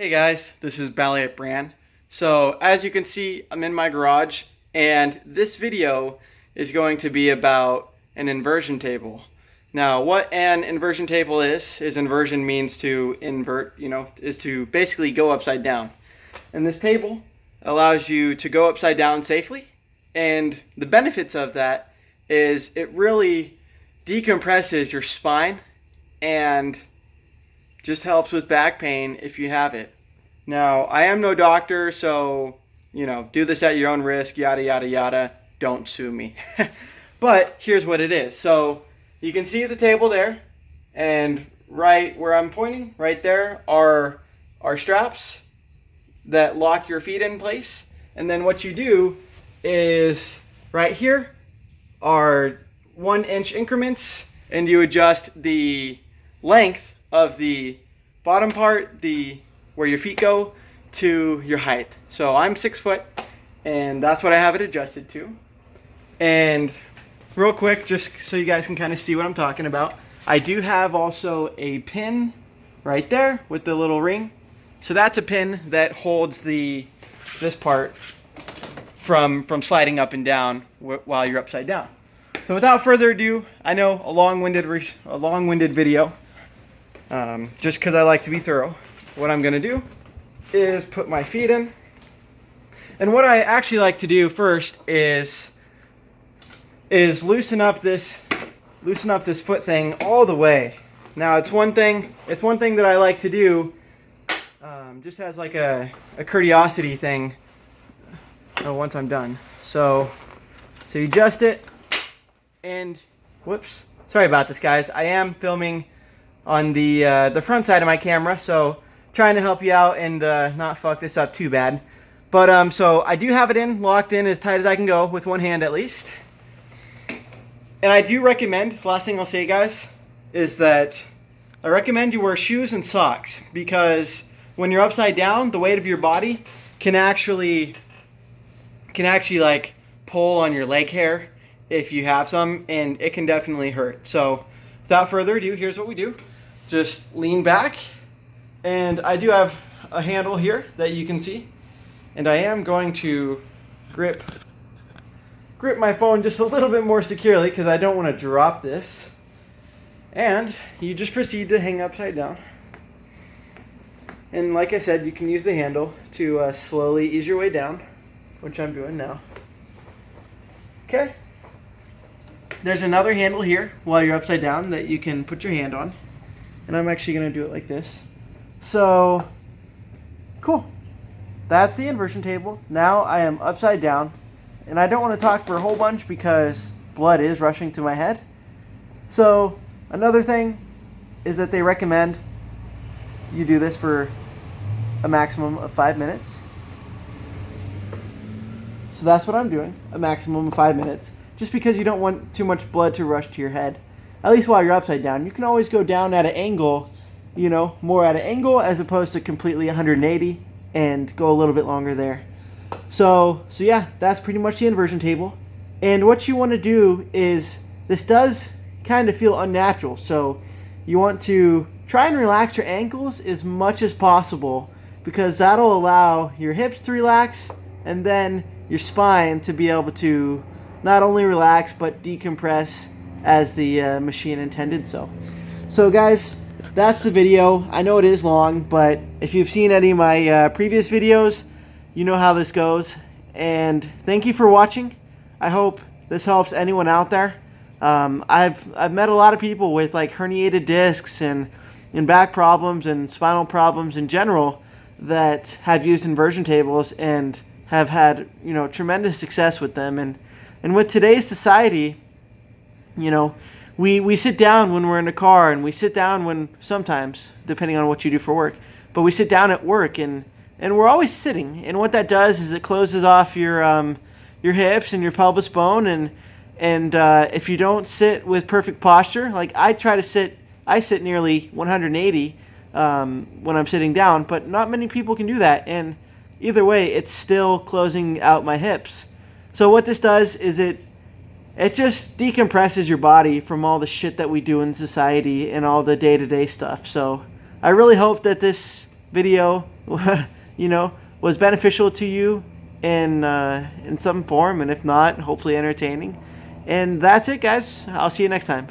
Hey guys, this is Ballet at Brand. So as you can see, I'm in my garage and this video is going to be about an inversion table. Now what an inversion table is inversion means to invert, is to basically go upside down. And this table allows you to go upside down safely, and the benefits of that is it really decompresses your spine and just helps with back pain if you have it. Now, I am no doctor, so, do this at your own risk, yada, yada, yada. Don't sue me. But here's what it is. So you can see the table there, and right where I'm pointing, right there, are straps that lock your feet in place. And then what you do is right here are 1-inch increments, and you adjust the length of the bottom part, where your feet go, to your height. So I'm 6 foot, and that's what I have it adjusted to. And real quick, just so you guys can kind of see what I'm talking about, I do have also a pin right there with the little ring. So that's a pin that holds this part from sliding up and down while you're upside down. So without further ado, I know a long-winded video, just because I like to be thorough. What I'm going to do is put my feet in. And what I actually like to do first is loosen up this foot thing all the way. Now it's one thing that I like to do, just as like a curiosity thing. Once I'm done. So you adjust it, and whoops, sorry about this, guys. I am filming on the front side of my camera, so trying to help you out and not fuck this up too bad. But so I do have it locked in as tight as I can go with one hand at least. And I do recommend, last thing I'll say, guys, is that I recommend you wear shoes and socks, because when you're upside down, the weight of your body can actually like pull on your leg hair if you have some, and it can definitely hurt. So without further ado, here's what we do. Just lean back, and I do have a handle here that you can see, and I am going to grip my phone just a little bit more securely because I don't want to drop this. And you just proceed to hang upside down. And like I said, you can use the handle to slowly ease your way down, which I'm doing now. Okay. There's another handle here while you're upside down that you can put your hand on. And I'm actually going to do it like this. So, cool. That's the inversion table. Now I am upside down. And I don't want to talk for a whole bunch because blood is rushing to my head. So, another thing is that they recommend you do this for a maximum of 5 minutes. So that's what I'm doing, a maximum of 5 minutes. Just because you don't want too much blood to rush to your head. At least while you're upside down. You can always go down at an angle, more at an angle as opposed to completely 180, and go a little bit longer there. So yeah, that's pretty much the inversion table. And what you want to do is, this does kind of feel unnatural, so you want to try and relax your ankles as much as possible, because that'll allow your hips to relax and then your spine to be able to not only relax but decompress as the machine intended. So guys, that's the video. I know it is long, but if you've seen any of my previous videos, you know how this goes. And thank you for watching. I hope this helps anyone out there. I've met a lot of people with like herniated discs and back problems and spinal problems in general that have used inversion tables and have had tremendous success with them. And with today's society, we sit down when we're in the car, and we sit down when, sometimes, depending on what you do for work, but we sit down at work, and we're always sitting. And what that does is it closes off your hips and your pelvis bone, and if you don't sit with perfect posture, like I sit nearly 180 when I'm sitting down, but not many people can do that. And either way, it's still closing out my hips. So what this does is it just decompresses your body from all the shit that we do in society and all the day-to-day stuff. So I really hope that this video, was beneficial to you in some form, and if not, hopefully entertaining. And that's it, guys. I'll see you next time.